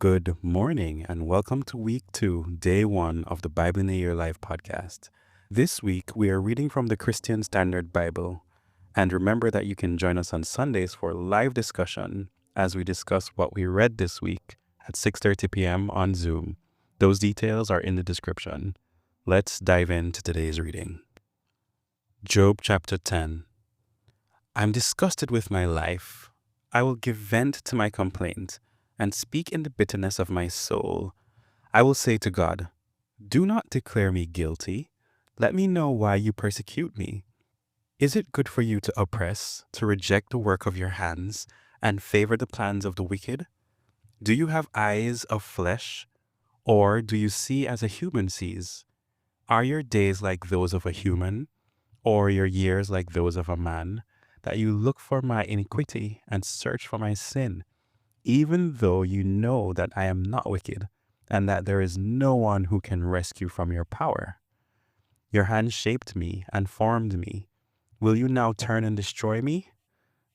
Good morning, and welcome to week 2, day 1 of the Bible in a Year Live podcast. This week, we are reading from the Christian Standard Bible. And remember that you can join us on Sundays for live discussion as we discuss what we read this week at 6:30 p.m. on Zoom. Those details are in the description. Let's dive into today's reading. Job chapter 10. I'm disgusted with my life. I will give vent to my complaint and speak in the bitterness of my soul. I will say to God, do not declare me guilty. Let me know why you persecute me. Is it good for you to oppress, to reject the work of your hands, and favor the plans of the wicked? Do you have eyes of flesh, or do you see as a human sees? Are your days like those of a human, or your years like those of a man, that you look for my iniquity and search for my sin, even though you know that I am not wicked, and that there is no one who can rescue from your power? Your hand shaped me and formed me. Will you now turn and destroy me?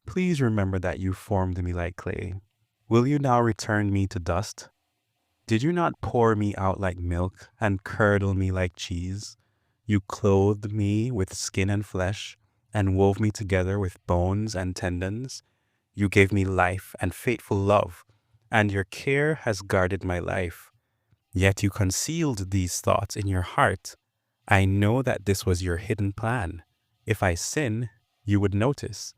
Please remember that you formed me like clay. Will you now return me to dust? Did you not pour me out like milk and curdle me like cheese? You clothed me with skin and flesh and wove me together with bones and tendons. You gave me life and faithful love, and your care has guarded my life. Yet you concealed these thoughts in your heart. I know that this was your hidden plan. If I sin, you would notice,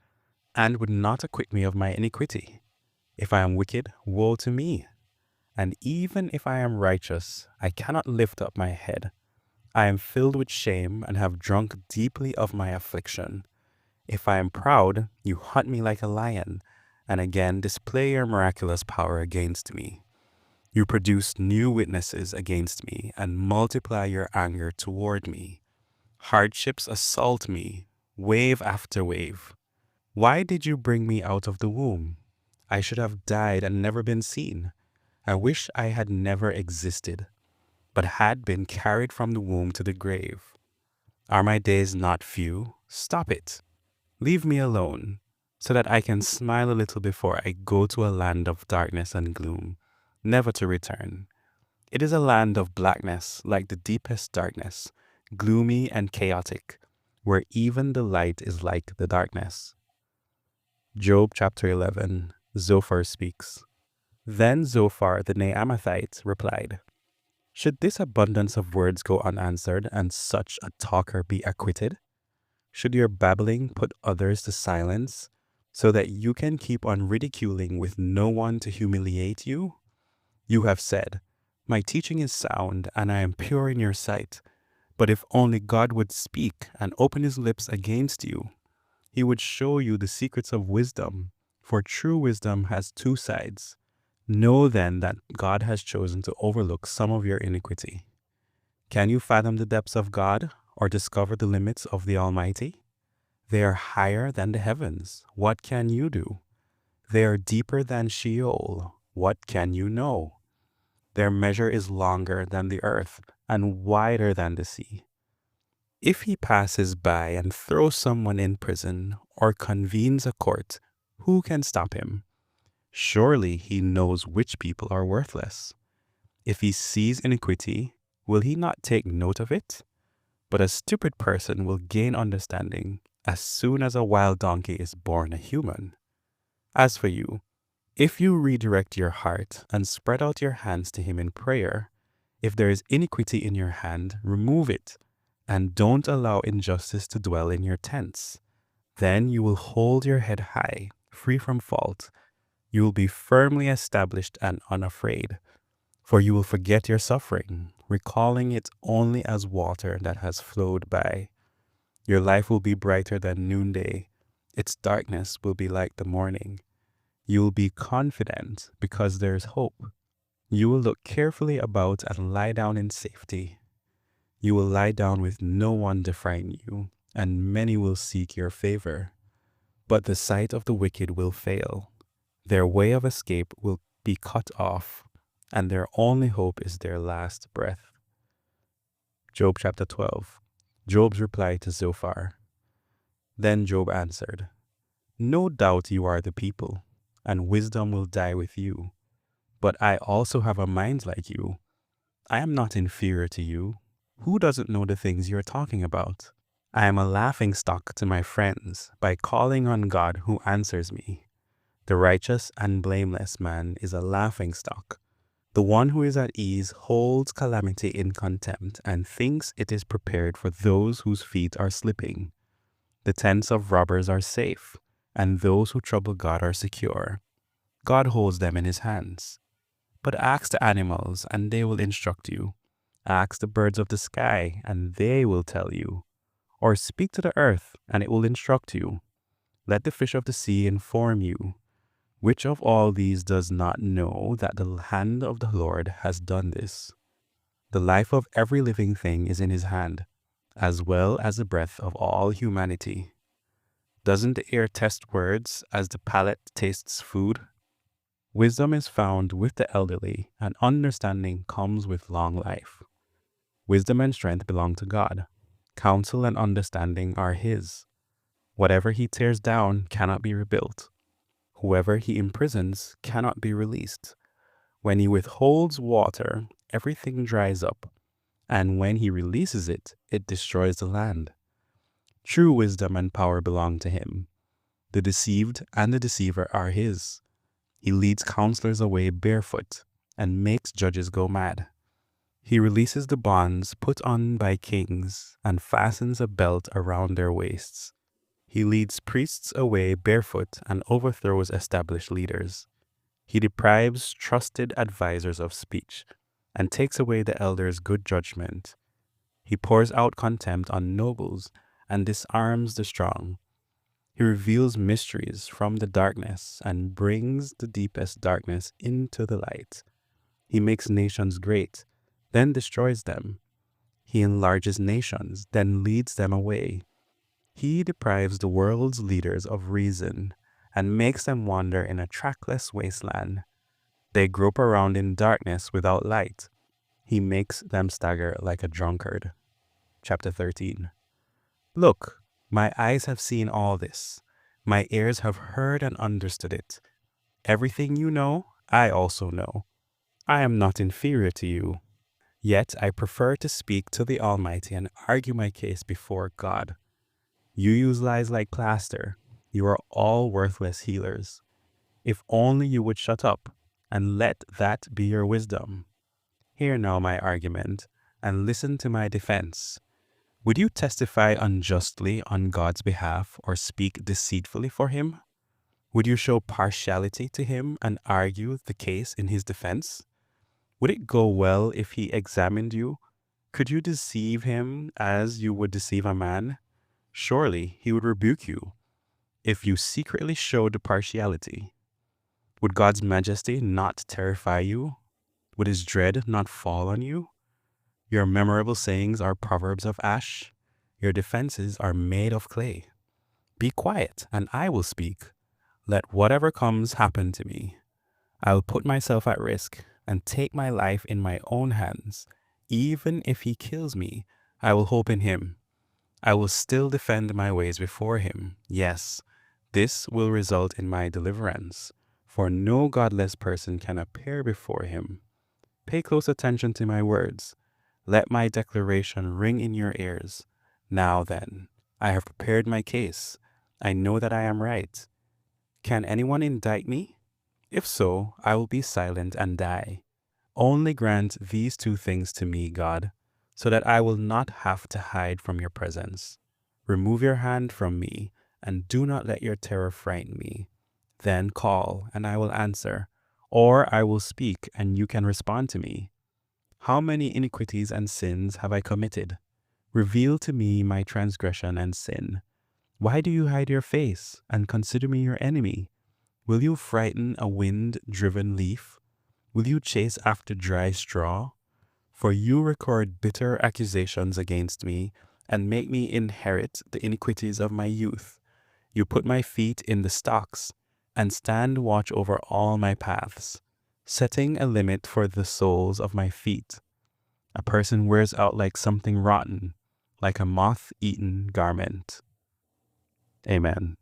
and would not acquit me of my iniquity. If I am wicked, woe to me. And even if I am righteous, I cannot lift up my head. I am filled with shame and have drunk deeply of my affliction. If I am proud, you hunt me like a lion, and again display your miraculous power against me. You produce new witnesses against me and multiply your anger toward me. Hardships assault me, wave after wave. Why did you bring me out of the womb? I should have died and never been seen. I wish I had never existed, but had been carried from the womb to the grave. Are my days not few? Stop it. Leave me alone, so that I can smile a little before I go to a land of darkness and gloom, never to return. It is a land of blackness, like the deepest darkness, gloomy and chaotic, where even the light is like the darkness. Job chapter 11. Zophar speaks. Then Zophar the Naamathite replied, should this abundance of words go unanswered and such a talker be acquitted? Should your babbling put others to silence, so that you can keep on ridiculing with no one to humiliate you? You have said, my teaching is sound and I am pure in your sight. But if only God would speak and open his lips against you, he would show you the secrets of wisdom, for true wisdom has two sides. Know then that God has chosen to overlook some of your iniquity. Can you fathom the depths of God, or discover the limits of the Almighty? They are higher than the heavens. What can you do? They are deeper than Sheol. What can you know? Their measure is longer than the earth and wider than the sea. If he passes by and throws someone in prison or convenes a court, who can stop him? Surely he knows which people are worthless. If he sees iniquity, will he not take note of it? But a stupid person will gain understanding as soon as a wild donkey is born a human. As for you, if you redirect your heart and spread out your hands to him in prayer, if there is iniquity in your hand, remove it, and don't allow injustice to dwell in your tents. Then you will hold your head high, free from fault. You will be firmly established and unafraid, for you will forget your suffering, recalling it only as water that has flowed by. Your life will be brighter than noonday. Its darkness will be like the morning. You will be confident because there is hope. You will look carefully about and lie down in safety. You will lie down with no one to frighten you, and many will seek your favor. But the sight of the wicked will fail. Their way of escape will be cut off, and their only hope is their last breath. Job chapter 12. Job's reply to Zophar. Then Job answered, no doubt you are the people, and wisdom will die with you. but I also have a mind like you. I am not inferior to you. Who doesn't know the things you're talking about? I am a laughing stock to my friends by calling on God who answers me. The righteous and blameless man is a laughing stock. The one who is at ease holds calamity in contempt and thinks it is prepared for those whose feet are slipping. The tents of robbers are safe, and those who trouble God are secure. God holds them in his hands. But ask the animals, and they will instruct you. Ask the birds of the sky, and they will tell you. Or speak to the earth, and it will instruct you. Let the fish of the sea inform you. Which of all these does not know that the hand of the Lord has done this? The life of every living thing is in his hand, as well as the breath of all humanity. Doesn't the ear test words as the palate tastes food? Wisdom is found with the elderly, and understanding comes with long life. Wisdom and strength belong to God. Counsel and understanding are his. Whatever he tears down cannot be rebuilt. Whoever he imprisons cannot be released. When he withholds water, everything dries up, and when he releases it, it destroys the land. True wisdom and power belong to him. The deceived and the deceiver are his. He leads counselors away barefoot and makes judges go mad. He releases the bonds put on by kings and fastens a belt around their waists. He leads priests away barefoot and overthrows established leaders. He deprives trusted advisors of speech and takes away the elders' good judgment. He pours out contempt on nobles and disarms the strong. He reveals mysteries from the darkness and brings the deepest darkness into the light. He makes nations great, then destroys them. He enlarges nations, then leads them away. He deprives the world's leaders of reason and makes them wander in a trackless wasteland. They grope around in darkness without light. He makes them stagger like a drunkard. Chapter 13. Look, my eyes have seen all this. My ears have heard and understood it. Everything you know, I also know. I am not inferior to you. Yet I prefer to speak to the Almighty and argue my case before God. You use lies like plaster. You are all worthless healers. If only you would shut up and let that be your wisdom. Hear now my argument and listen to my defense. Would you testify unjustly on God's behalf or speak deceitfully for him? Would you show partiality to him and argue the case in his defense? Would it go well if he examined you? Could you deceive him as you would deceive a man? Surely he would rebuke you if you secretly showed partiality. Would God's majesty not terrify you? Would his dread not fall on you? Your memorable sayings are proverbs of ash. Your defenses are made of clay. Be quiet, and I will speak. Let whatever comes happen to me. I will put myself at risk and take my life in my own hands. Even if he kills me, I will hope in him. I will still defend my ways before him. Yes, this will result in my deliverance, for no godless person can appear before him. Pay close attention to my words. Let my declaration ring in your ears. Now then, I have prepared my case. I know that I am right. Can anyone indict me? If so, I will be silent and die. Only grant these two things to me, God, so that I will not have to hide from your presence. Remove your hand from me, and do not let your terror frighten me. Then call, and I will answer, or I will speak, and you can respond to me. How many iniquities and sins have I committed? Reveal to me my transgression and sin. Why do you hide your face and consider me your enemy? Will you frighten a wind-driven leaf? Will you chase after dry straw? For you record bitter accusations against me and make me inherit the iniquities of my youth. You put my feet in the stocks and stand watch over all my paths, setting a limit for the soles of my feet. A person wears out like something rotten, like a moth-eaten garment. Amen.